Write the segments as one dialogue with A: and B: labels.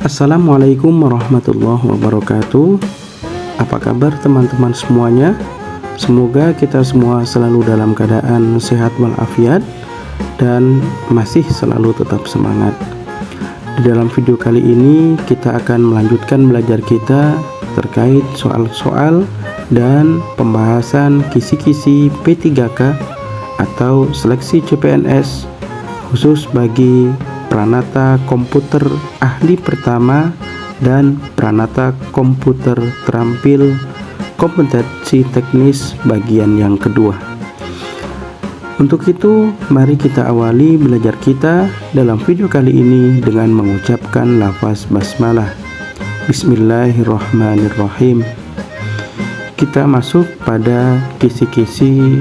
A: Assalamualaikum warahmatullahi wabarakatuh. Apa kabar teman-teman semuanya? Semoga kita semua selalu dalam keadaan sehat walafiat dan masih selalu tetap semangat. Di dalam video kali ini kita akan melanjutkan belajar kita terkait soal-soal dan pembahasan kisi-kisi P3K atau seleksi CPNS khusus bagi Pranata Komputer Ahli Pertama dan Pranata Komputer Terampil Kompetensi Teknis bagian yang kedua. Untuk itu, mari kita awali belajar kita dalam video kali ini dengan mengucapkan lafaz basmalah. Bismillahirrahmanirrahim. Kita masuk pada kisi-kisi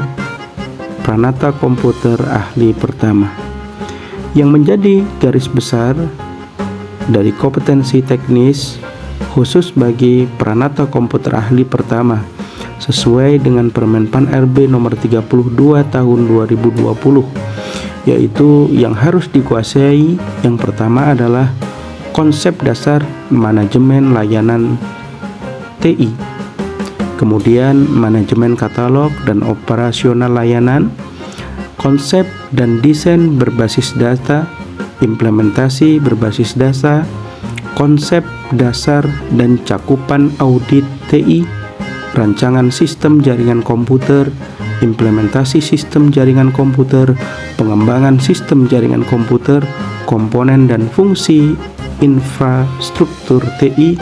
A: Pranata Komputer Ahli Pertama. Yang menjadi garis besar dari kompetensi teknis khusus bagi Pranata Komputer Ahli Pertama sesuai dengan Permenpan RB nomor 32 tahun 2020, yaitu yang harus dikuasai yang pertama adalah konsep dasar manajemen layanan TI, kemudian manajemen katalog dan operasional layanan, konsep dan desain berbasis data, implementasi berbasis data, konsep dasar dan cakupan audit TI, rancangan sistem jaringan komputer, implementasi sistem jaringan komputer, pengembangan sistem jaringan komputer, komponen dan fungsi infrastruktur TI,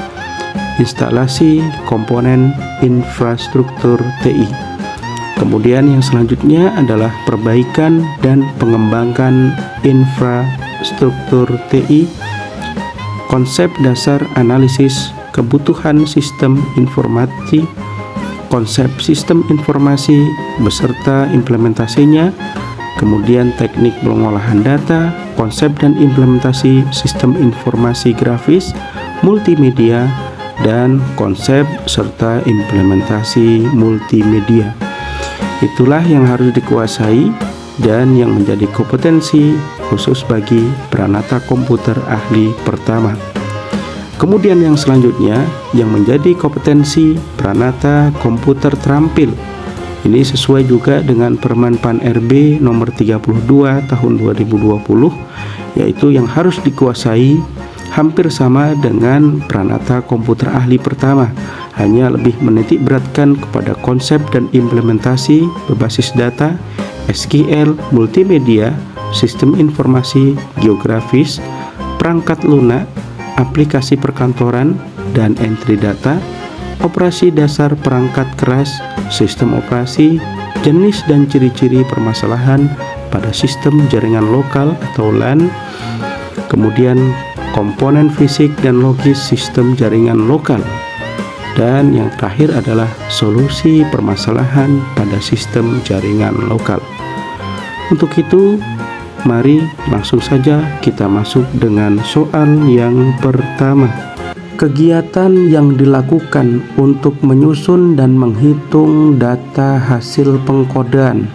A: instalasi komponen infrastruktur TI. Kemudian yang selanjutnya adalah perbaikan dan pengembangan infrastruktur TI, konsep dasar analisis kebutuhan sistem informasi, konsep sistem informasi beserta implementasinya, kemudian teknik pengolahan data, konsep dan implementasi sistem informasi grafis, multimedia, dan konsep serta implementasi multimedia. Itulah yang harus dikuasai dan yang menjadi kompetensi khusus bagi Pranata Komputer Ahli Pertama. Kemudian yang selanjutnya yang menjadi kompetensi Pranata Komputer Terampil. Ini sesuai juga dengan Permenpan RB nomor 32 tahun 2020, yaitu yang harus dikuasai hampir sama dengan Pranata Komputer Ahli Pertama, hanya lebih menitik beratkan kepada konsep dan implementasi berbasis data, SQL, multimedia, sistem informasi geografis, perangkat lunak, aplikasi perkantoran dan entry data, operasi dasar perangkat keras, sistem operasi, jenis dan ciri-ciri permasalahan pada sistem jaringan lokal atau LAN, kemudian komponen fisik dan logis sistem jaringan lokal, dan yang terakhir adalah solusi permasalahan pada sistem jaringan lokal. Untuk itu, mari langsung saja kita masuk dengan soal yang pertama. Kegiatan yang dilakukan untuk menyusun dan menghitung data hasil pengkodean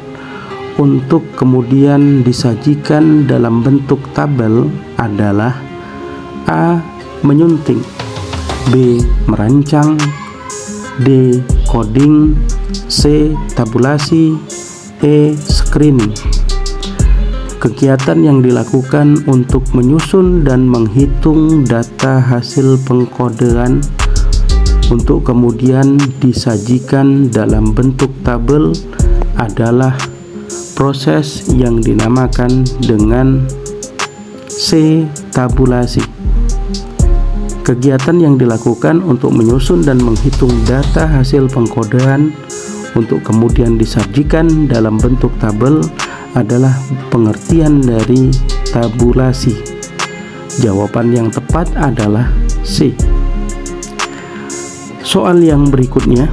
A: untuk kemudian disajikan dalam bentuk tabel adalah A. Menyunting, B. Merancang, D. Coding, C. Tabulasi, E. Screening. Kegiatan yang dilakukan untuk menyusun dan menghitung data hasil pengkodean untuk kemudian disajikan dalam bentuk tabel adalah proses yang dinamakan dengan C. Tabulasi. Kegiatan yang dilakukan untuk menyusun dan menghitung data hasil pengkodean untuk kemudian disajikan dalam bentuk tabel adalah pengertian dari tabulasi. Jawaban yang tepat adalah C. Soal yang berikutnya,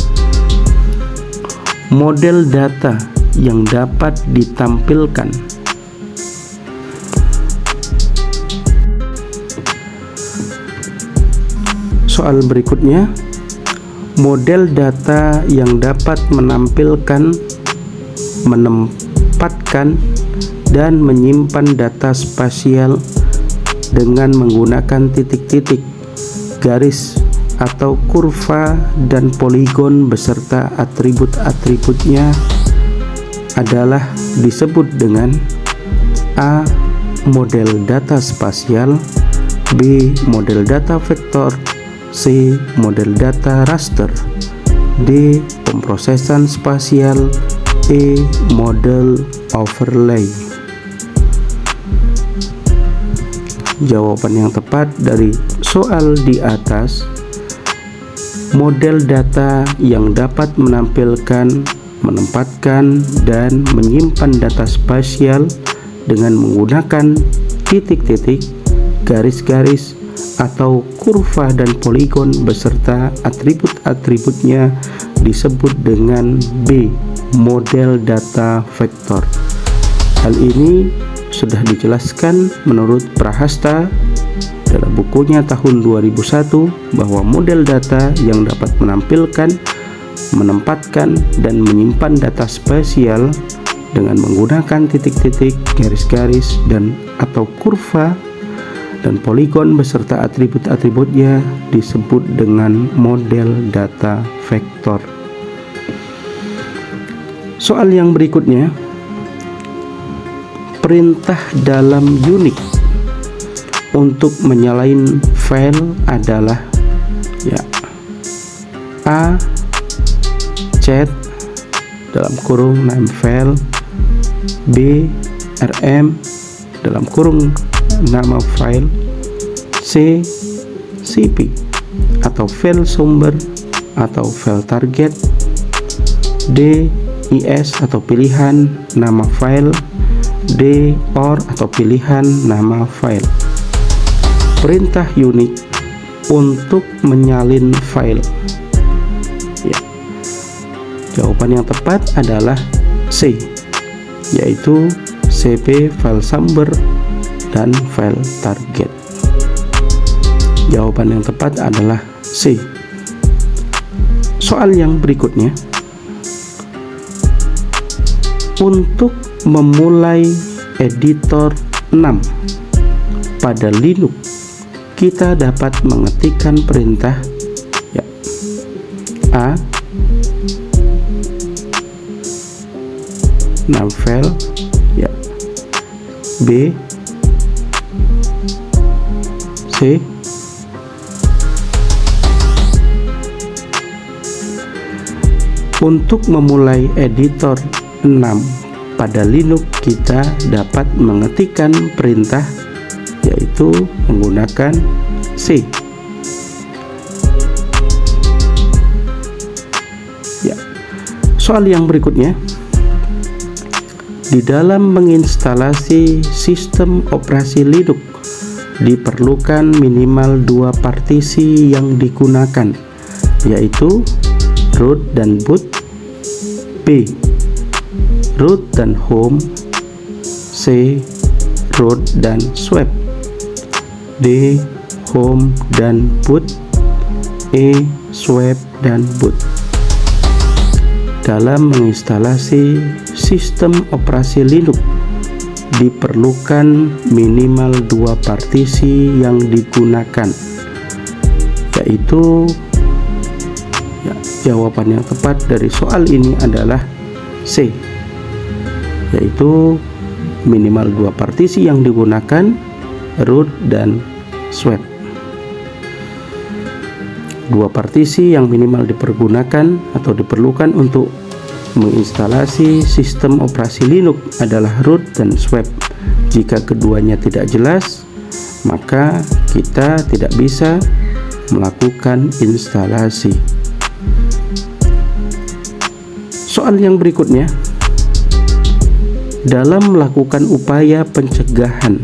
A: model data yang dapat ditampilkan. Soal berikutnya, model data yang dapat menempatkan dan menyimpan data spasial dengan menggunakan titik-titik garis atau kurva dan poligon beserta atribut-atributnya adalah disebut dengan A. model data spasial, B. model data vektor, C. model data raster, D. pemrosesan spasial, E. model overlay. Jawaban yang tepat dari soal di atas, model data yang dapat menampilkan, menempatkan, dan menyimpan data spasial dengan menggunakan titik-titik, garis-garis, atau kurva dan poligon beserta atribut-atributnya disebut dengan B. model data vektor. Hal ini sudah dijelaskan menurut Prahasta dalam bukunya tahun 2001 bahwa model data yang dapat menampilkan, menempatkan, dan menyimpan data spasial dengan menggunakan titik-titik, garis-garis, dan atau kurva dan poligon beserta atribut-atributnya disebut dengan model data vektor. Soal yang berikutnya, perintah dalam Unix untuk menyalain file adalah A. cat dalam kurung name file, B. rm dalam kurung nama file, C. cp atau file sumber atau file target, D. is atau pilihan nama file, D. or atau pilihan nama file. Perintah Unix untuk menyalin file. Jawaban yang tepat adalah C, yaitu cp file sumber dan file target. Jawaban yang tepat adalah C. Soal yang berikutnya, untuk memulai editor 6 pada Linux, kita dapat mengetikkan perintah A. numfile, B. C. Untuk memulai editor 6 pada Linux, kita dapat mengetikkan perintah yaitu menggunakan C. Soal yang berikutnya, di dalam menginstalasi sistem operasi Linux diperlukan minimal 2 partisi yang digunakan, yaitu root dan boot, B. root dan home, C. root dan swap, D. home dan boot, E. swap dan boot. Dalam menginstalasi sistem operasi Linux diperlukan minimal 2 partisi yang digunakan, yaitu jawaban yang tepat dari soal ini adalah C, yaitu minimal 2 partisi yang digunakan, root dan swap. 2 partisi yang minimal dipergunakan atau diperlukan untuk menginstalasi sistem operasi Linux adalah root dan swap. Jika keduanya tidak jelas, maka kita tidak bisa melakukan instalasi. Soal yang berikutnya, dalam melakukan upaya pencegahan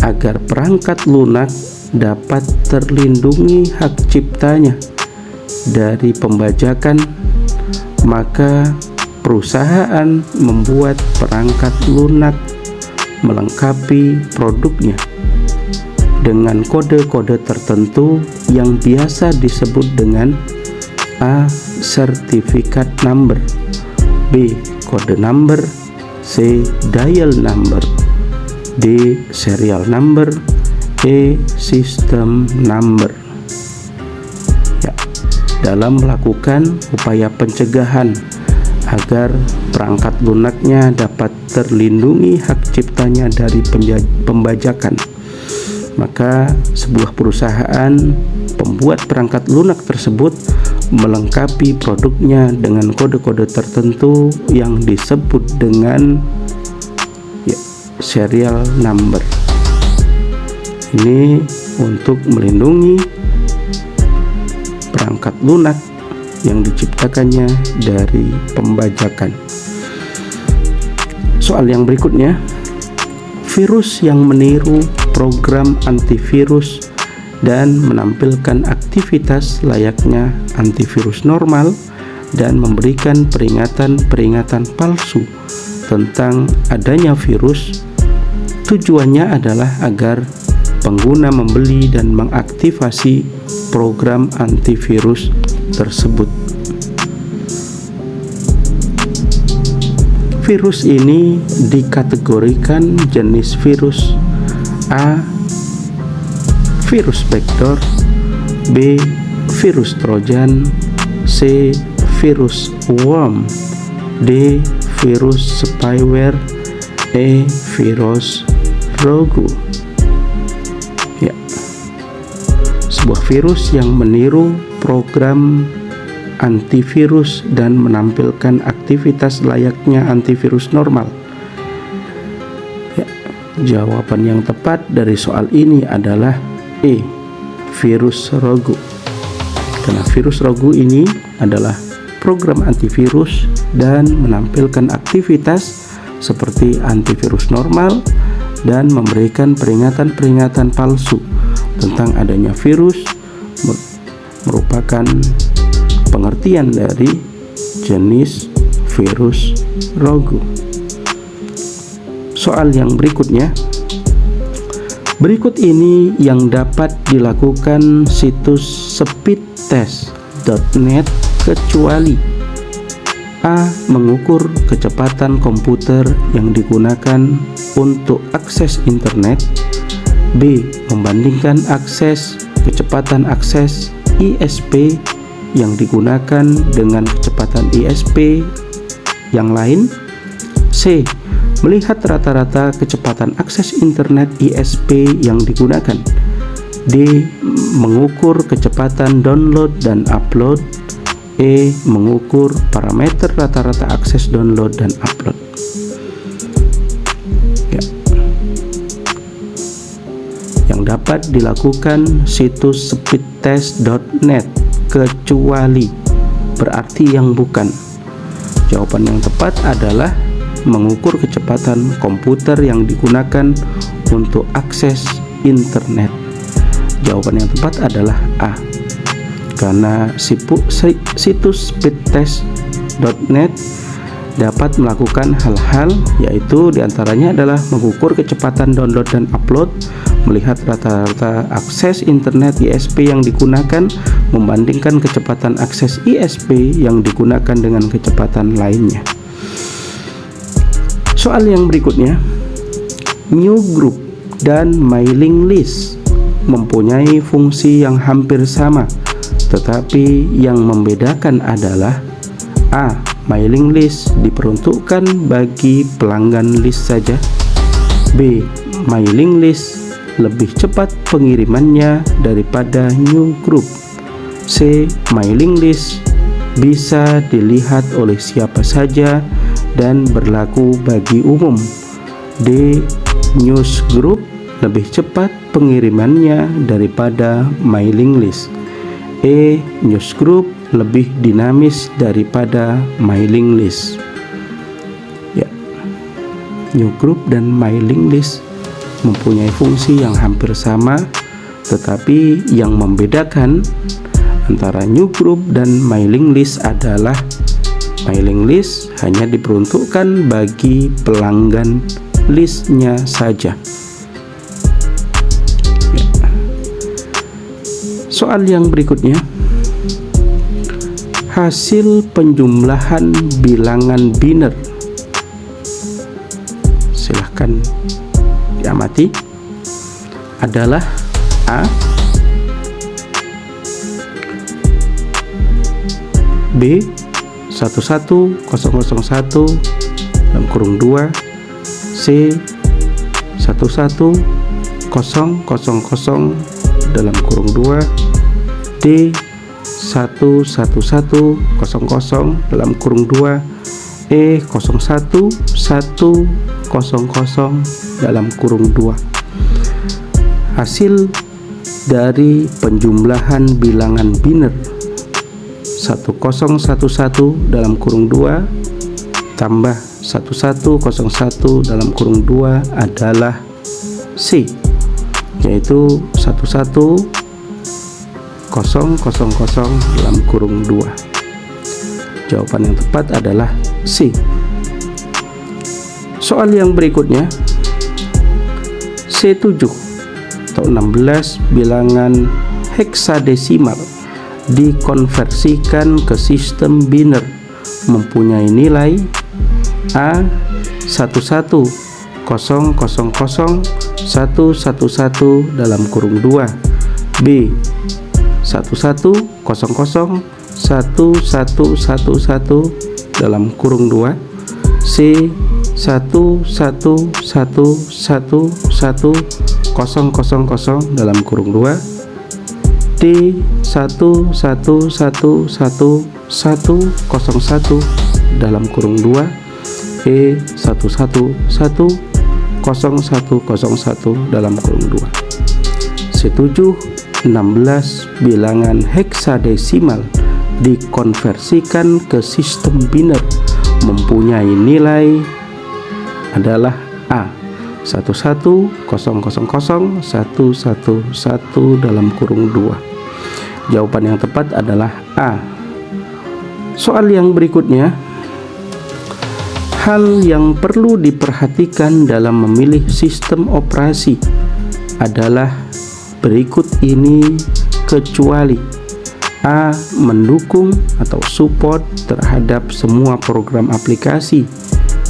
A: agar perangkat lunak dapat terlindungi hak ciptanya dari pembajakan, maka perusahaan membuat perangkat lunak melengkapi produknya dengan kode-kode tertentu yang biasa disebut dengan A. sertifikat number, B. kode number, C. dial number, D. serial number, E. system number. dalam melakukan upaya pencegahan agar perangkat lunaknya dapat terlindungi hak ciptanya dari pembajakan. Maka sebuah perusahaan pembuat perangkat lunak tersebut melengkapi produknya dengan kode-kode tertentu yang disebut dengan serial number. Ini untuk melindungi perangkat lunak yang diciptakannya dari pembajakan. Soal yang berikutnya, virus yang meniru program antivirus dan menampilkan aktivitas layaknya antivirus normal dan memberikan peringatan-peringatan palsu tentang adanya virus. Tujuannya adalah agar pengguna membeli dan mengaktifasi program antivirus tersebut. Virus ini dikategorikan jenis virus: A. Virus vektor, B. Virus trojan, C. Virus worm, D. Virus spyware, E. Virus rogue. Sebuah virus yang meniru program antivirus dan menampilkan aktivitas layaknya antivirus normal. Jawaban yang tepat dari soal ini adalah E. Virus rogue. Karena virus rogue ini adalah program antivirus dan menampilkan aktivitas seperti antivirus normal dan memberikan peringatan-peringatan palsu tentang adanya virus, merupakan pengertian dari jenis virus rogue. Soal yang berikutnya, berikut ini yang dapat dilakukan situs speedtest.net kecuali: A. Mengukur kecepatan komputer yang digunakan untuk akses internet, B. Membandingkan kecepatan akses ISP yang digunakan dengan kecepatan ISP yang lain, C. Melihat rata-rata kecepatan akses internet ISP yang digunakan, D. Mengukur kecepatan download dan upload, E. Mengukur parameter rata-rata akses download dan upload. Yang dapat dilakukan situs speedtest.net kecuali berarti yang bukan. Jawaban yang tepat adalah mengukur kecepatan komputer yang digunakan untuk akses internet. Jawaban yang tepat adalah A. Karena situs speedtest.net dapat melakukan hal-hal, yaitu diantaranya adalah mengukur kecepatan download dan upload, melihat rata-rata akses internet ISP yang digunakan, membandingkan kecepatan akses ISP yang digunakan dengan kecepatan lainnya. Soal yang berikutnya, newsgroup dan mailing list mempunyai fungsi yang hampir sama, tetapi yang membedakan adalah: A. Mailing list diperuntukkan bagi pelanggan list saja, B. Mailing list lebih cepat pengirimannya daripada newsgroup, C. Mailing list bisa dilihat oleh siapa saja dan berlaku bagi umum, D. Newsgroup lebih cepat pengirimannya daripada mailing list, E. Newsgroup lebih dinamis daripada mailing list. Newsgroup dan mailing list mempunyai fungsi yang hampir sama, tetapi yang membedakan antara newsgroup dan mailing list adalah mailing list hanya diperuntukkan bagi pelanggan listnya saja. Soal yang berikutnya, hasil penjumlahan bilangan biner, silahkan diamati, adalah A. B 11001 dalam kurung 2, C 11000 dalam kurung 2, D 11100 dalam kurung 2, E 01100 dalam kurung 2. Hasil dari penjumlahan bilangan biner 1011 dalam kurung 2 tambah 1101 dalam kurung 2 adalah C, yaitu 11000 dalam kurung 2. Jawaban yang tepat adalah C. Soal yang berikutnya, C7 atau 16 bilangan heksadesimal dikonversikan ke sistem biner mempunyai nilai A 11000 111 dalam kurung 2, B 11000 1111 dalam kurung 2, C 1111000 dalam kurung 2, D 1111101 dalam kurung 2, E 1110101 dalam kurung 2. C7 16 bilangan heksadesimal dikonversikan ke sistem biner mempunyai nilai adalah A 1100011 dalam kurung 2. Jawaban yang tepat adalah A. Soal yang berikutnya, hal yang perlu diperhatikan dalam memilih sistem operasi adalah berikut ini kecuali A. mendukung atau support terhadap semua program aplikasi,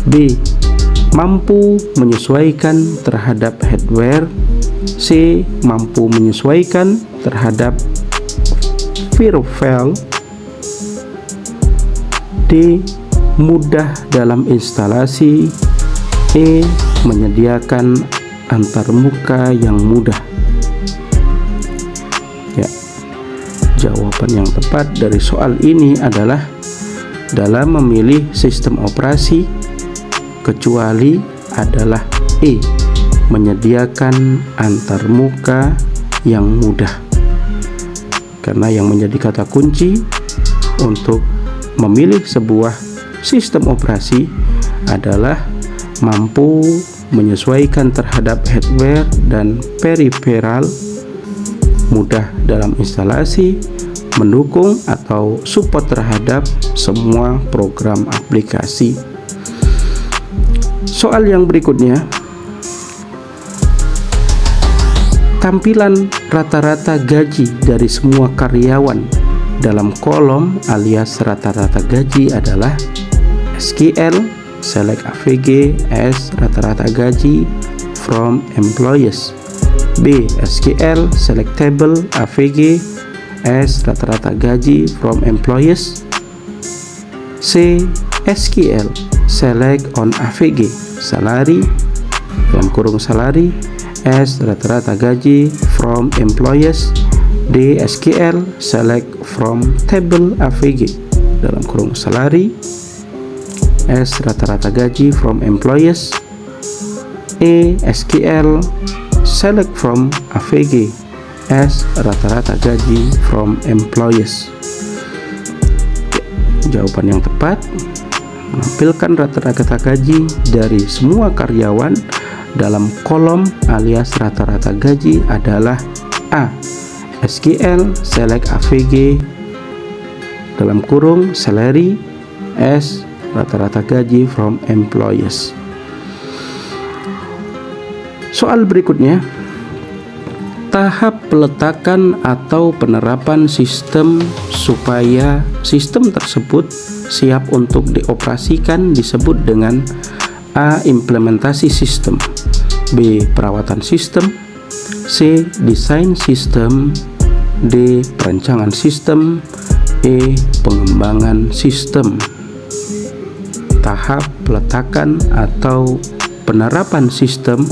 A: B. mampu menyesuaikan terhadap hardware, C. mampu menyesuaikan terhadap firmware, D. mudah dalam instalasi, E. menyediakan antarmuka yang mudah. Ya, jawaban yang tepat dari soal ini adalah dalam memilih sistem operasi kecuali adalah E. menyediakan antarmuka yang mudah, karena yang menjadi kata kunci untuk memilih sebuah sistem operasi adalah mampu menyesuaikan terhadap hardware dan peripheral, mudah dalam instalasi, mendukung atau support terhadap semua program aplikasi. Soal yang berikutnya, tampilan rata-rata gaji dari semua karyawan dalam kolom alias rata-rata gaji adalah SQL select AVG as rata-rata gaji from employees, B. SQL select table AVG as rata-rata gaji from employees, C. SQL select on AVG salary dalam kurung salary as rata-rata gaji from employees, D. SQL select from table AVG dalam kurung salary as rata-rata gaji from employees, E. SQL select from AVG as rata-rata gaji from employees. Jawaban yang tepat menampilkan rata-rata gaji dari semua karyawan dalam kolom alias rata-rata gaji adalah A. SQL select AVG dalam kurung salary as rata-rata gaji from employees. Soal berikutnya, tahap peletakan atau penerapan sistem supaya sistem tersebut siap untuk dioperasikan disebut dengan A. implementasi sistem, B. perawatan sistem, C. desain sistem, D. perancangan sistem, E. Pengembangan sistem. Tahap peletakan atau penerapan sistem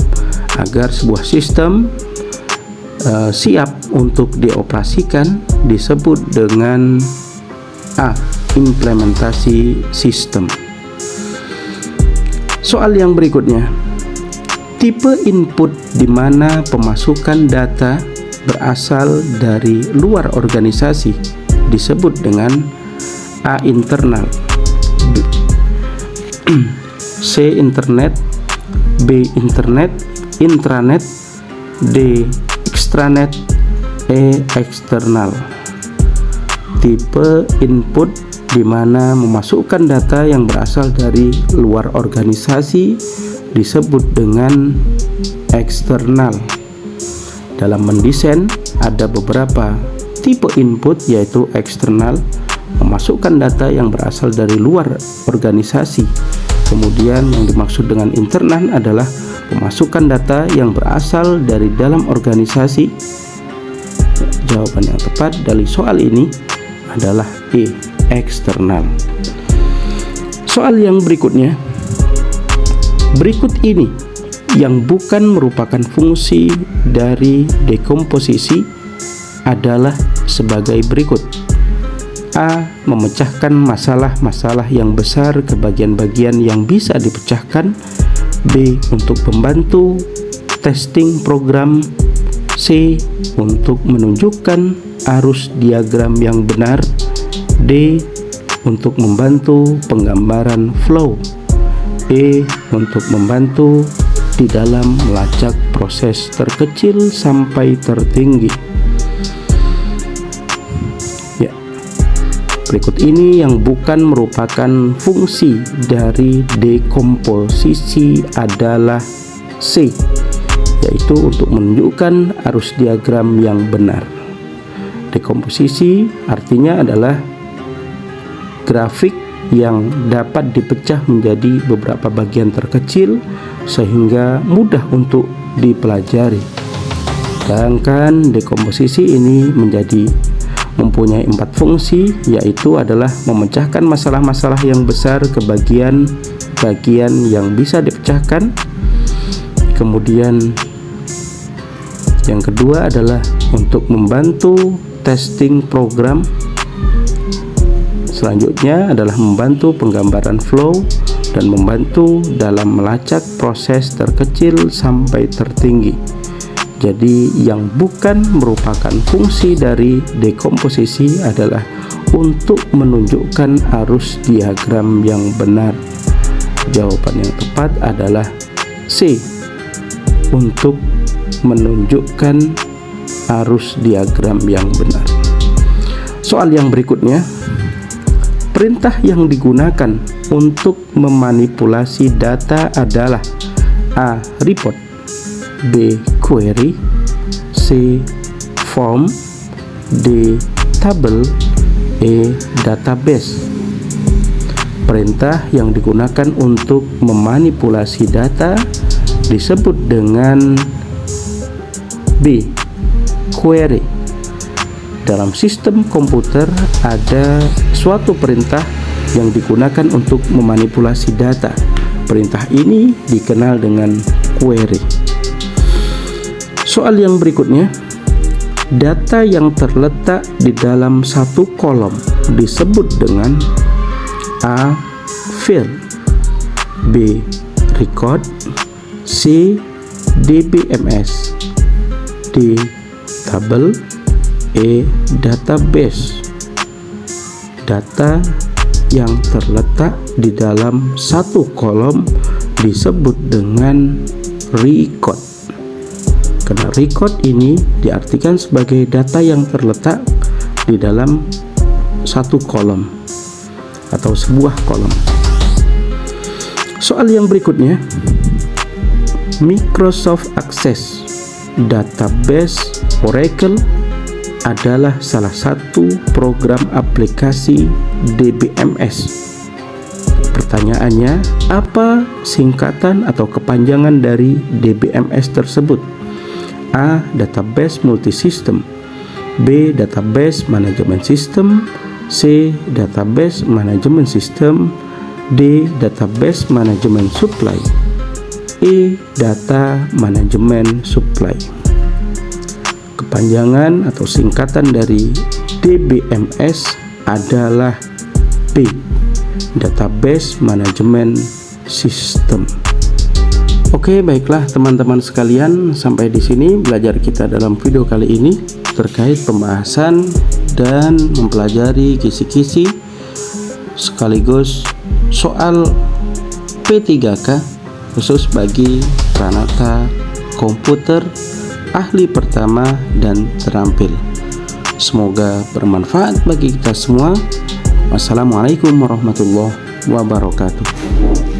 A: agar sebuah sistem siap untuk dioperasikan disebut dengan A. Implementasi sistem. Soal yang berikutnya, tipe input di mana pemasukan data berasal dari luar organisasi disebut dengan A. Internal, C. Internet, B. Internet, intranet, D. Extranet, E. Eksternal. Tipe input di mana memasukkan data yang berasal dari luar organisasi disebut dengan eksternal. Dalam mendesain ada beberapa tipe input, yaitu eksternal, memasukkan data yang berasal dari luar organisasi. Kemudian yang dimaksud dengan internal adalah pemasukan data yang berasal dari dalam organisasi. Jawaban yang tepat dari soal ini adalah E. Eksternal. Soal yang berikutnya, berikut ini yang bukan merupakan fungsi dari dekomposisi adalah sebagai berikut. A. Memecahkan masalah-masalah yang besar ke bagian-bagian yang bisa dipecahkan. B. Untuk membantu testing program. C. Untuk menunjukkan arus diagram yang benar. D. Untuk membantu penggambaran flow. E. Untuk membantu di dalam melacak proses terkecil sampai tertinggi. Ya, berikut ini yang bukan merupakan fungsi dari dekomposisi adalah C, yaitu untuk menunjukkan arus diagram yang benar. Dekomposisi artinya adalah grafik yang dapat dipecah menjadi beberapa bagian terkecil sehingga mudah untuk dipelajari. Sedangkan dekomposisi ini mempunyai 4 fungsi, yaitu adalah memecahkan masalah-masalah yang besar ke bagian-bagian yang bisa dipecahkan. Kemudian yang kedua adalah untuk membantu testing program. Selanjutnya adalah membantu penggambaran flow dan membantu dalam melacak proses terkecil sampai tertinggi. Jadi yang bukan merupakan fungsi dari dekomposisi adalah untuk menunjukkan arus diagram yang benar. Jawaban yang tepat adalah C, untuk menunjukkan arus diagram yang benar. Soal yang berikutnya, perintah yang digunakan untuk memanipulasi data adalah A. Report, B. Query, C. Form, D. Table, E. Database. Perintah yang digunakan untuk memanipulasi data disebut dengan B. Query. Dalam sistem komputer ada suatu perintah yang digunakan untuk memanipulasi data. Perintah ini dikenal dengan query. Soal yang berikutnya, data yang terletak di dalam satu kolom disebut dengan A. Field, B. Record, C. DBMS, D. Table, E. Database. Data yang terletak di dalam satu kolom disebut dengan record. Karena record ini diartikan sebagai data yang terletak di dalam satu kolom atau sebuah kolom. Soal yang berikutnya, Microsoft Access Database Oracle adalah salah satu program aplikasi DBMS. Pertanyaannya, apa singkatan atau kepanjangan dari DBMS tersebut? A. Database Multisystem, B. Database Management System, C. Database Management System. D. Database Management Supply. E. Data Management Supply. Kepanjangan atau singkatan dari DBMS adalah B. Database Management System. Oke, baiklah teman-teman sekalian, sampai di sini belajar kita dalam video kali ini terkait pembahasan dan mempelajari kisi-kisi sekaligus soal P3K khusus bagi Pranata Komputer ahli pertama dan terampil. Semoga bermanfaat bagi kita semua. Wassalamualaikum warahmatullahi wabarakatuh.